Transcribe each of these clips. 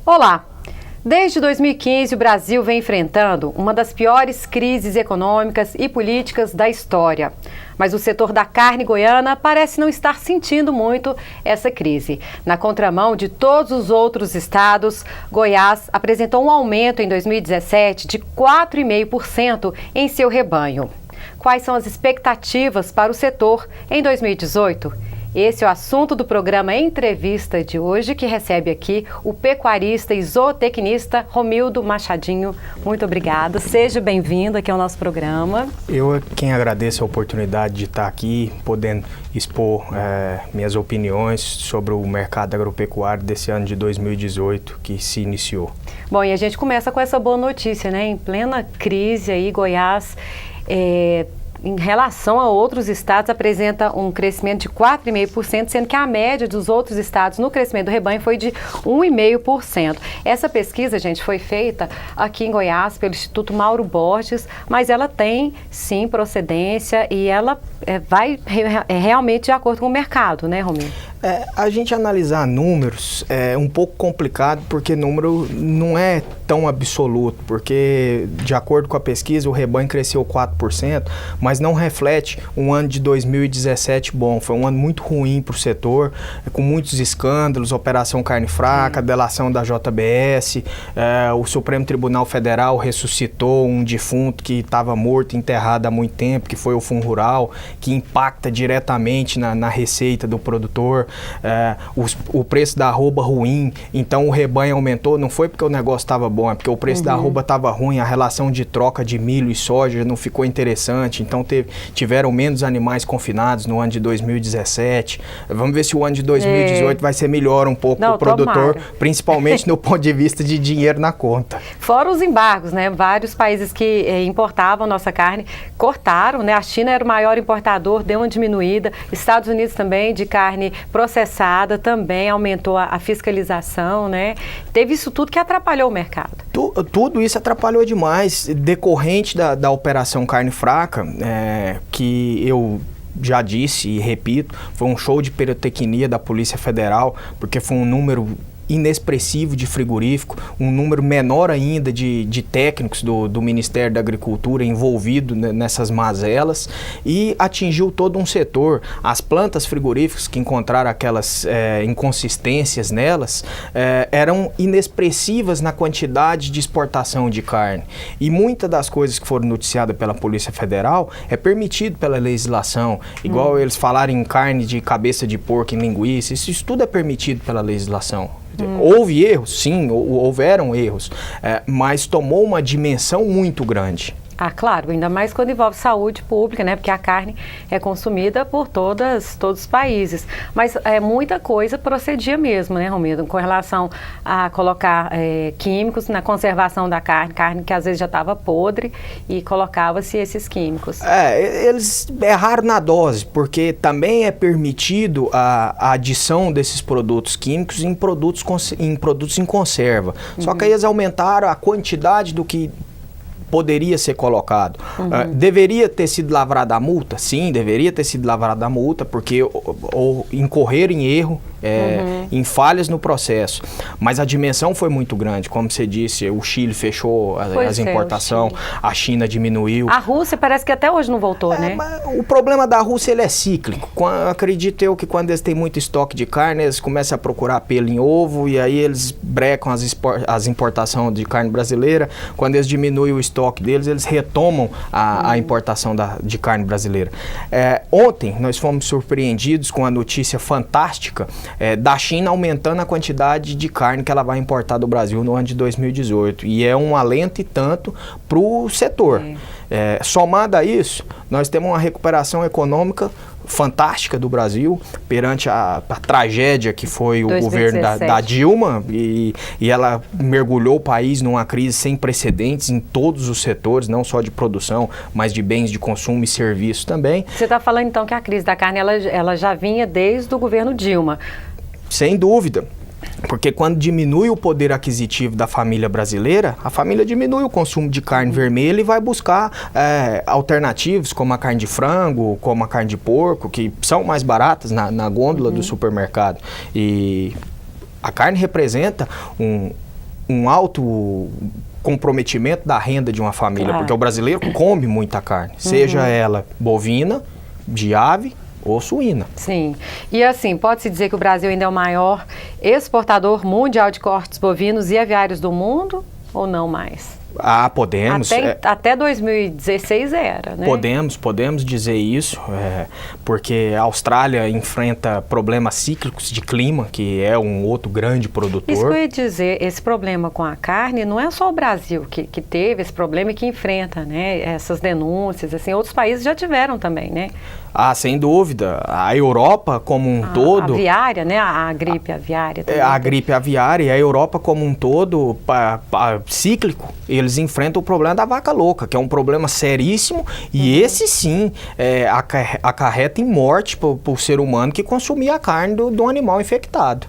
Olá! Desde 2015, o Brasil vem enfrentando uma das piores crises econômicas e políticas da história. Mas o setor da carne goiana parece não estar sentindo muito essa crise. Na contramão de todos os outros estados, Goiás apresentou um aumento em 2017 de 4,5% em seu rebanho. Quais são as expectativas para o setor em 2018? Esse é o assunto do programa Entrevista de hoje, que recebe aqui o pecuarista e zootecnista Romildo Machadinho. Muito obrigada, seja bem-vindo aqui ao nosso programa. Eu é quem agradeço a oportunidade de estar aqui, podendo expor minhas opiniões sobre o mercado agropecuário desse ano de 2018 que se iniciou. Bom, e a gente começa com essa boa notícia, né? Em plena crise aí, Goiás em relação a outros estados, apresenta um crescimento de 4,5%, sendo que a média dos outros estados no crescimento do rebanho foi de 1,5%. Essa pesquisa, gente, foi feita aqui em Goiás pelo Instituto Mauro Borges, mas ela tem, sim, procedência e ela vai realmente de acordo com o mercado, né, Romildo? A gente analisar números é um pouco complicado, porque número não é tão absoluto, porque de acordo com a pesquisa o rebanho cresceu 4%, mas não reflete um ano de 2017 bom. Foi um ano muito ruim para o setor, com muitos escândalos, Operação Carne Fraca, delação da JBS, o Supremo Tribunal Federal ressuscitou um defunto que estava morto, enterrado há muito tempo, que foi o Fundo Rural, que impacta diretamente na receita do produtor. O preço da arroba ruim, então o rebanho aumentou, não foi porque o negócio estava bom, é porque o preço da arroba estava ruim, a relação de troca de milho e soja não ficou interessante, então tiveram menos animais confinados no ano de 2017. Vamos ver se o ano de 2018 vai ser melhor um pouco para o produtor, principalmente no ponto de vista de dinheiro na conta. Fora os embargos, né? Vários países que importavam nossa carne cortaram, né? A China era o maior importador, deu uma diminuída, Estados Unidos também de carne processada também aumentou a fiscalização, né? Teve isso tudo que atrapalhou o mercado. Tudo isso atrapalhou demais, decorrente da Operação Carne Fraca, que eu já disse e repito, foi um show de pirotecnia da Polícia Federal, porque foi um número inexpressivo de frigorífico, um número menor ainda de técnicos do Ministério da Agricultura envolvido nessas mazelas, e atingiu todo um setor. As plantas frigoríficas que encontraram aquelas inconsistências nelas eram inexpressivas na quantidade de exportação de carne. E muitas das coisas que foram noticiadas pela Polícia Federal é permitido pela legislação, igual eles falarem em carne de cabeça de porco, em linguiça, isso tudo é permitido pela legislação. Houve erros, sim, houveram erros, mas tomou uma dimensão muito grande. Ah, claro, ainda mais quando envolve saúde pública, né? Porque a carne é consumida por todos os países. Mas muita coisa procedia mesmo, né, Romildo? Com relação a colocar químicos na conservação da carne que às vezes já estava podre, e colocava-se esses químicos. Eles erraram na dose, porque também é permitido a adição desses produtos químicos em produtos em conserva. Só que aí eles aumentaram a quantidade do que poderia ser colocado. Deveria ter sido lavrada a multa? Sim, deveria ter sido lavrada a multa, porque incorrer em erro, em falhas no processo. Mas a dimensão foi muito grande, como você disse, o Chile fechou as importações, a China diminuiu. A Rússia parece que até hoje não voltou, né? Mas o problema da Rússia, ele é cíclico. Acredito eu que quando eles têm muito estoque de carne, eles começam a procurar pelo em ovo, e aí eles brecam as importações de carne brasileira. Quando eles diminuem o estoque deles, eles retomam a importação de carne brasileira. Ontem nós fomos surpreendidos com a notícia fantástica da China aumentando a quantidade de carne que ela vai importar do Brasil no ano de 2018. E é um alento e tanto para o setor. Somado a isso, nós temos uma recuperação econômica fantástica do Brasil perante a tragédia que foi o 2017. Governo da Dilma, e ela mergulhou o país numa crise sem precedentes em todos os setores, não só de produção, mas de bens de consumo e serviços também. Você está falando então que a crise da carne ela já vinha desde o governo Dilma? Sem dúvida. Porque quando diminui o poder aquisitivo da família brasileira, a família diminui o consumo de carne vermelha e vai buscar alternativos, como a carne de frango, como a carne de porco, que são mais baratas na gôndola do supermercado. E a carne representa um alto comprometimento da renda de uma família, porque o brasileiro come muita carne, seja ela bovina, de ave ou suína. Sim. E assim, pode-se dizer que o Brasil ainda é o maior exportador mundial de cortes bovinos e aviários do mundo ou não mais? Ah, podemos. Até 2016 era, né? Podemos dizer isso, porque a Austrália enfrenta problemas cíclicos de clima, que é um outro grande produtor. Isso que eu ia dizer, esse problema com a carne, não é só o Brasil que teve esse problema e que enfrenta, né? Essas denúncias, assim, outros países já tiveram também, né? Ah, sem dúvida. A Europa como um todo... A aviária, né? A gripe aviária. Também. A gripe aviária e a Europa como um todo, cíclico, eles enfrentam o problema da vaca louca, que é um problema seríssimo e esse sim acarreta em morte para o ser humano que consumia a carne do animal infectado.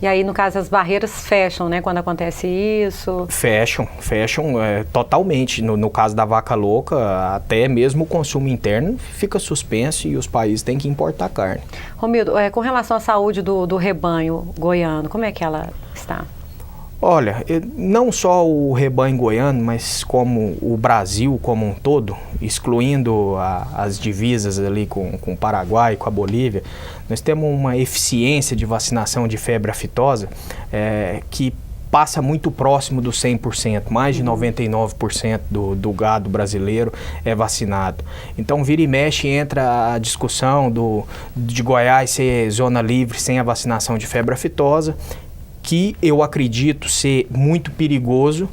E aí, no caso, as barreiras fecham, né, quando acontece isso? Fecham totalmente. No caso da vaca louca, até mesmo o consumo interno fica suspenso e os países têm que importar carne. Romildo, com relação à saúde do rebanho goiano, como é que ela está? Olha, não só o rebanho goiano, mas como o Brasil como um todo, excluindo as divisas ali com o Paraguai, com a Bolívia, nós temos uma eficiência de vacinação de febre aftosa que passa muito próximo do 100%, mais de 99% do gado brasileiro é vacinado. Então, vira e mexe, entra a discussão de Goiás ser zona livre sem a vacinação de febre aftosa, que eu acredito ser muito perigoso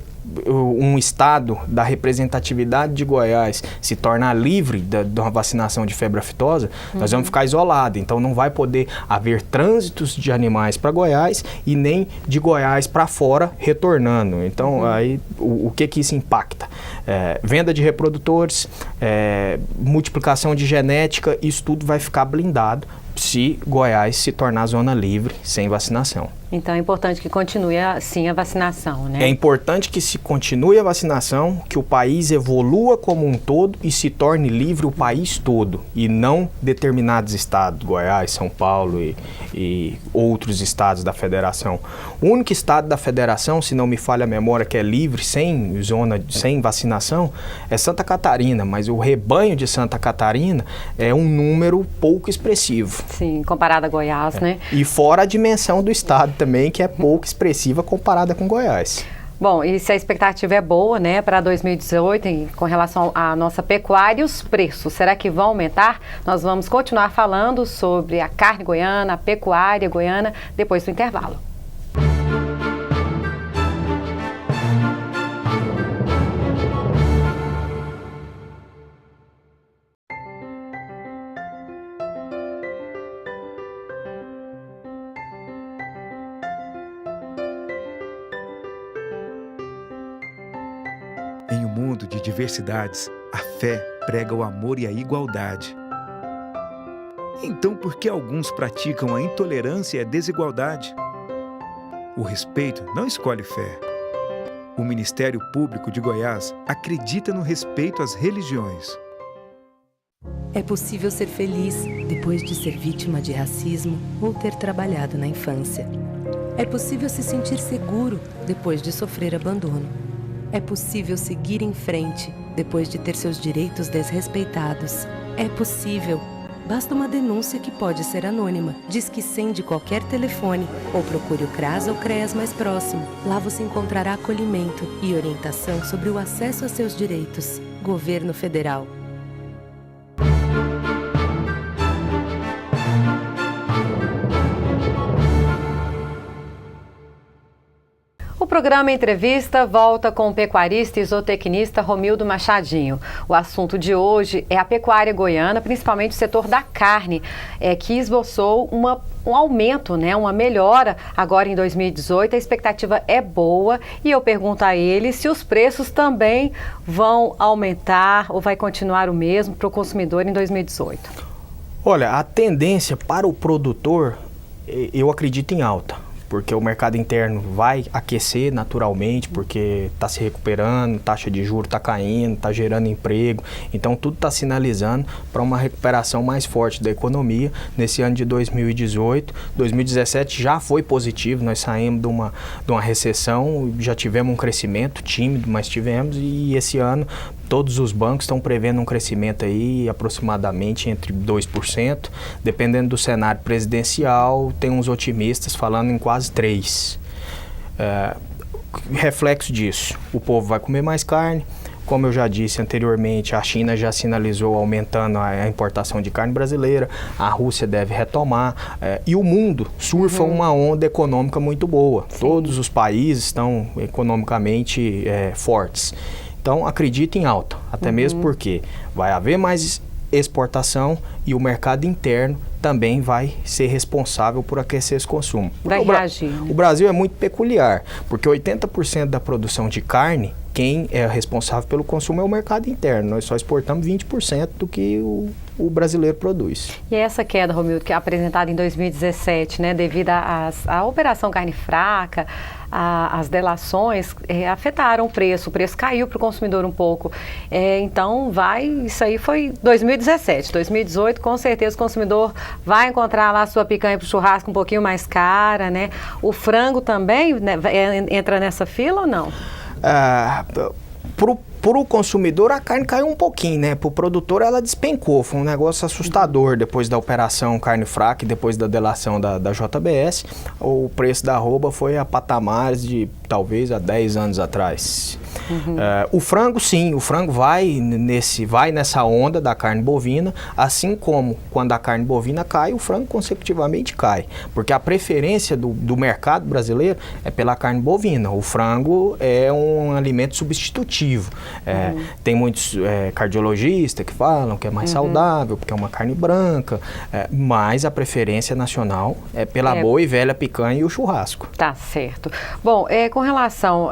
um estado da representatividade de Goiás se tornar livre da vacinação de febre aftosa, nós vamos ficar isolados. Então não vai poder haver trânsitos de animais para Goiás e nem de Goiás para fora retornando. Então aí o que isso impacta? Venda de reprodutores, multiplicação de genética, isso tudo vai ficar blindado se Goiás se tornar zona livre sem vacinação. Então é importante que continue assim a vacinação, né? É importante que se continue a vacinação, que o país evolua como um todo e se torne livre o país todo e não determinados estados, Goiás, São Paulo e outros estados da federação. O único estado da federação, se não me falha a memória, que é livre, sem vacinação, é Santa Catarina, mas o rebanho de Santa Catarina é um número pouco expressivo. Sim, comparado a Goiás, né? E fora a dimensão do estado também, que é pouco expressiva comparada com Goiás. Bom, e se a expectativa é boa, né, para 2018, com relação à nossa pecuária e os preços, será que vão aumentar? Nós vamos continuar falando sobre a carne goiana, a pecuária goiana, depois do intervalo. Em um mundo de diversidades, a fé prega o amor e a igualdade. Então, por que alguns praticam a intolerância e a desigualdade? O respeito não escolhe fé. O Ministério Público de Goiás acredita no respeito às religiões. É possível ser feliz depois de ser vítima de racismo ou ter trabalhado na infância. É possível se sentir seguro depois de sofrer abandono. É possível seguir em frente depois de ter seus direitos desrespeitados. É possível. Basta uma denúncia que pode ser anônima. Disque 100 de qualquer telefone ou procure o CRAS ou CREAS mais próximo. Lá você encontrará acolhimento e orientação sobre o acesso a seus direitos. Governo Federal. O programa Entrevista volta com o pecuarista e zootecnista Romildo Machadinho. O assunto de hoje é a pecuária goiana, principalmente o setor da carne, que esboçou um aumento, né, uma melhora agora em 2018. A expectativa é boa e eu pergunto a ele se os preços também vão aumentar ou vai continuar o mesmo para o consumidor em 2018. Olha, a tendência para o produtor, eu acredito em alta. porque o mercado interno vai aquecer naturalmente, porque está se recuperando, taxa de juros está caindo, está gerando emprego, então tudo está sinalizando para uma recuperação mais forte da economia nesse ano de 2018. 2017 já foi positivo, nós saímos de uma recessão, já tivemos um crescimento tímido, mas tivemos, e esse ano todos os bancos estão prevendo um crescimento aí aproximadamente entre 2%, dependendo do cenário presidencial, tem uns otimistas falando em quase 3%. Reflexo disso, o povo vai comer mais carne. Como eu já disse anteriormente, a China já sinalizou aumentando a importação de carne brasileira, a Rússia deve retomar, e o mundo surfa uma onda econômica muito boa. Sim. Todos os países estão economicamente fortes. Então, acredito em alta, até mesmo porque vai haver mais exportação e o mercado interno também vai ser responsável por aquecer esse consumo. Vai reagir. O Brasil é muito peculiar, porque 80% da produção de carne, quem é responsável pelo consumo é o mercado interno. Nós só exportamos 20% do que o brasileiro produz. E essa queda, Romildo, que é apresentada em 2017, né, devido à Operação Carne Fraca, as delações afetaram o preço caiu para o consumidor um pouco. Então, isso aí foi 2017. 2018, com certeza, o consumidor vai encontrar lá a sua picanha para o churrasco um pouquinho mais cara, né? O frango também, né, entra nessa fila ou não? Para o consumidor, a carne caiu um pouquinho, né? Para o produtor, ela despencou. Foi um negócio assustador depois da Operação Carne Fraca e depois da delação da JBS. O preço da arroba foi a patamares de talvez há 10 anos atrás. O frango, sim, o frango vai nessa onda da carne bovina, assim como quando a carne bovina cai, o frango consecutivamente cai, porque a preferência do mercado brasileiro é pela carne bovina. O frango é um alimento substitutivo. Tem muitos cardiologistas que falam que é mais saudável, porque é uma carne branca, mas a preferência nacional é pela boa e velha picanha e o churrasco. Tá certo. Bom, com relação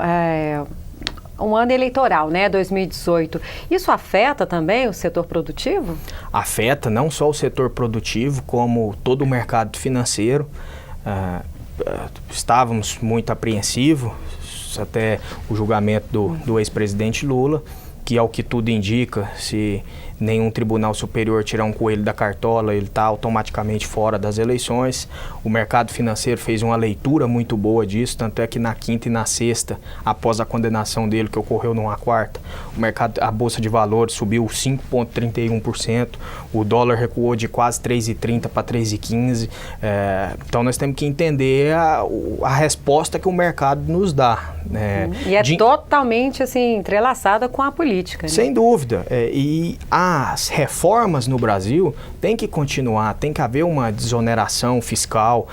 um ano eleitoral, né, 2018, isso afeta também o setor produtivo? Afeta não só o setor produtivo, como todo o mercado financeiro. Estávamos muito apreensivos até o julgamento do ex-presidente Lula, que ao que tudo indica, se nenhum tribunal superior tirar um coelho da cartola, ele está automaticamente fora das eleições. O mercado financeiro fez uma leitura muito boa disso, tanto é que na quinta e na sexta, após a condenação dele, que ocorreu numa quarta, a Bolsa de Valores subiu 5,31%, o dólar recuou de quase 3,30 para 3,15. Então nós temos que entender a resposta que o mercado nos dá. E é totalmente assim, entrelaçada com a política. Né? Sem dúvida. E as reformas no Brasil têm que continuar, tem que haver uma desoneração fiscal,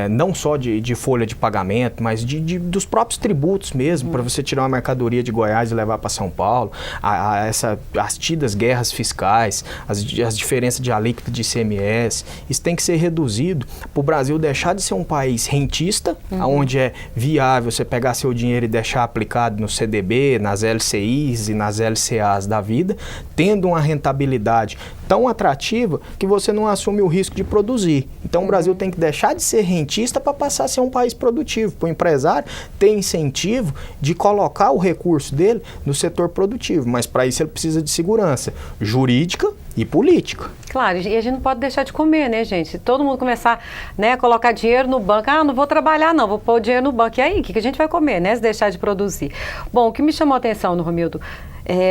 não só de folha de pagamento, mas dos próprios tributos mesmo, para você tirar uma mercadoria de Goiás e levar para São Paulo, as tidas guerras fiscais, as diferenças de alíquota de ICMS, isso tem que ser reduzido para o Brasil deixar de ser um país rentista, onde é viável você pegar seu dinheiro e deixar aplicado no CDB, nas LCIs e nas LCAs da vida, tendo uma rentabilidade tão atrativa que você não assume o risco de produzir. Então o Brasil tem que deixar de ser rentista para passar a ser um país produtivo. Para o empresário ter incentivo de colocar o recurso dele no setor produtivo, mas para isso ele precisa de segurança jurídica e política. Claro, e a gente não pode deixar de comer, né, gente? Se todo mundo começar, né, a colocar dinheiro no banco, não vou trabalhar não, vou pôr o dinheiro no banco. E aí, o que a gente vai comer, né, se deixar de produzir? Bom, o que me chamou a atenção no Romildo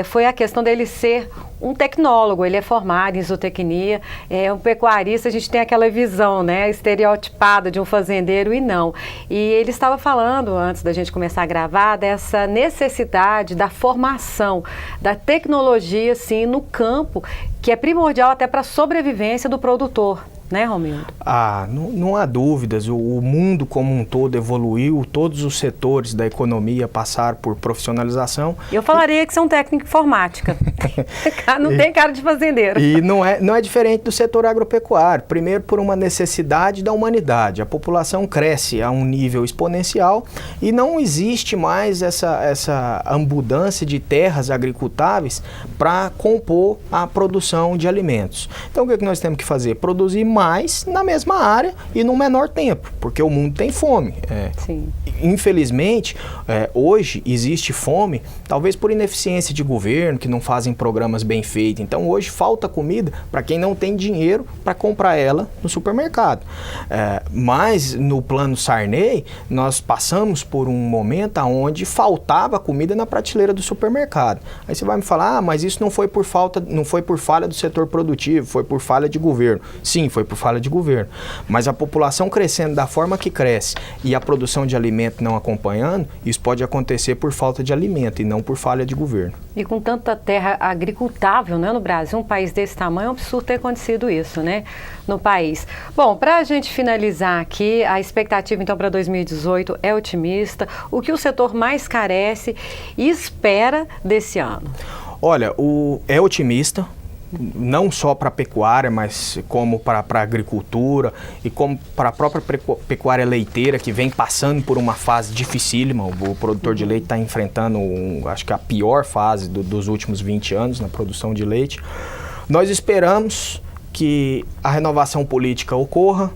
foi a questão dele ser um tecnólogo, ele é formado em zootecnia, é um pecuarista, a gente tem aquela visão, né, estereotipada de um fazendeiro e não. E ele estava falando, antes da gente começar a gravar, dessa necessidade da formação, da tecnologia, sim, no campo, que é primordial até para a sobrevivência do produtor. Né, Romildo? Não há dúvidas, o mundo como um todo evoluiu, todos os setores da economia passaram por profissionalização. Eu falaria que você é um técnico de informática, não tem cara de fazendeiro. E não é diferente do setor agropecuário, primeiro por uma necessidade da humanidade, a população cresce a um nível exponencial e não existe mais essa abundância de terras agricultáveis para compor a produção de alimentos. Então o que nós temos que fazer? Produzir mais na mesma área e no menor tempo, porque o mundo tem fome. Sim. Infelizmente, hoje existe fome, talvez por ineficiência de governo, que não fazem programas bem feitos. Então, hoje falta comida para quem não tem dinheiro para comprar ela no supermercado. Mas, no plano Sarney, nós passamos por um momento onde faltava comida na prateleira do supermercado. Aí você vai me falar, mas isso não foi por falha do setor produtivo, foi por falha de governo. Sim, foi por falha de governo. Mas a população crescendo da forma que cresce e a produção de alimento não acompanhando, isso pode acontecer por falta de alimento e não por falha de governo. E com tanta terra agricultável, né, no Brasil, um país desse tamanho, é um absurdo ter acontecido isso, né, no país. Bom, para a gente finalizar aqui, a expectativa então para 2018 é otimista. O que o setor mais carece e espera desse ano? Olha, é otimista. Não só para a pecuária, mas como para a agricultura e como para a própria pecuária leiteira, que vem passando por uma fase dificílima. O produtor de leite está enfrentando, acho que a pior fase dos últimos 20 anos na produção de leite. Nós esperamos que a renovação política ocorra,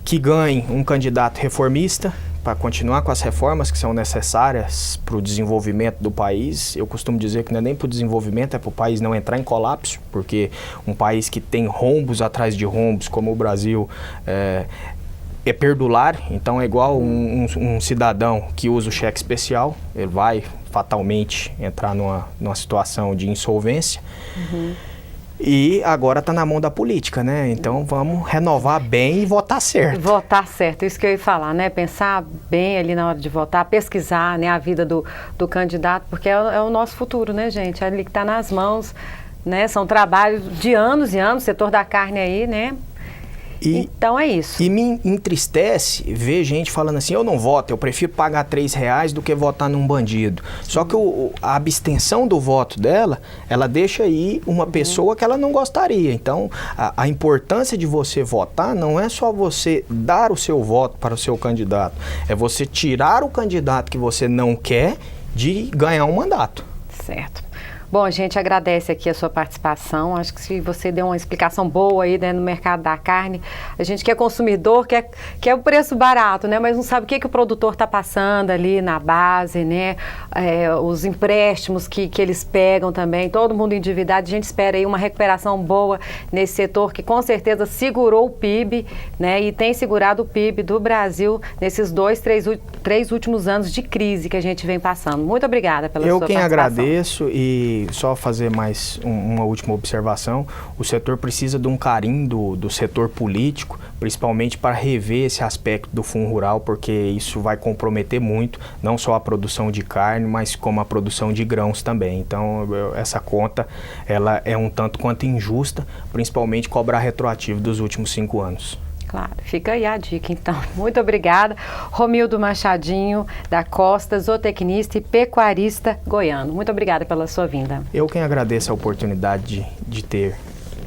que ganhe um candidato reformista, para continuar com as reformas que são necessárias para o desenvolvimento do país. Eu costumo dizer que não é nem para o desenvolvimento, é para o país não entrar em colapso, porque um país que tem rombos atrás de rombos, como o Brasil, é perdulário. Então é igual um cidadão que usa o cheque especial, ele vai fatalmente entrar numa situação de insolvência. E agora está na mão da política, né? Então vamos renovar bem e votar certo. Votar certo, isso que eu ia falar, né? Pensar bem ali na hora de votar, pesquisar, né, a vida do candidato, porque é o nosso futuro, né, gente? É ali que está nas mãos, né? São trabalhos de anos e anos, setor da carne aí, né? Então é isso. E me entristece ver gente falando assim, eu não voto, eu prefiro pagar R$3 do que votar num bandido. Só que a abstenção do voto dela, ela deixa aí uma pessoa que ela não gostaria. Então, a importância de você votar não é só você dar o seu voto para o seu candidato, é você tirar o candidato que você não quer de ganhar um mandato. Certo. Bom, a gente agradece aqui a sua participação. Acho que se você deu uma explicação boa aí, né, no mercado da carne, a gente que é consumidor, quer o preço barato, né, mas não sabe o que o produtor está passando ali na base, né, os empréstimos que eles pegam também, todo mundo endividado. A gente espera aí uma recuperação boa nesse setor que com certeza segurou o PIB, né, e tem segurado o PIB do Brasil nesses 3 últimos anos de crise que a gente vem passando. Muito obrigada pela sua participação. Eu quem agradeço e só fazer mais uma última observação, o setor precisa de um carinho do setor político, principalmente para rever esse aspecto do Fundo Rural, porque isso vai comprometer muito, não só a produção de carne, mas como a produção de grãos também. Então, essa conta, ela é um tanto quanto injusta, principalmente cobrar retroativo dos últimos 5 anos. Claro, fica aí a dica, então. Muito obrigada. Romildo Machadinho, da Costa, zootecnista e pecuarista goiano. Muito obrigada pela sua vinda. Eu quem agradeço a oportunidade de ter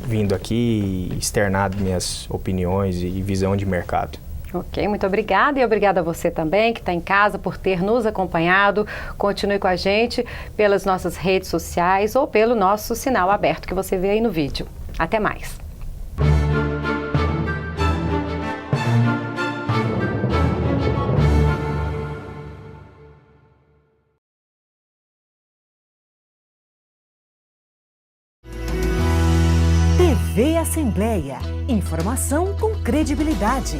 vindo aqui e externado minhas opiniões e visão de mercado. Ok, muito obrigada e obrigada a você também que está em casa por ter nos acompanhado. Continue com a gente pelas nossas redes sociais ou pelo nosso sinal aberto que você vê aí no vídeo. Até mais. TV Assembleia. Informação com credibilidade.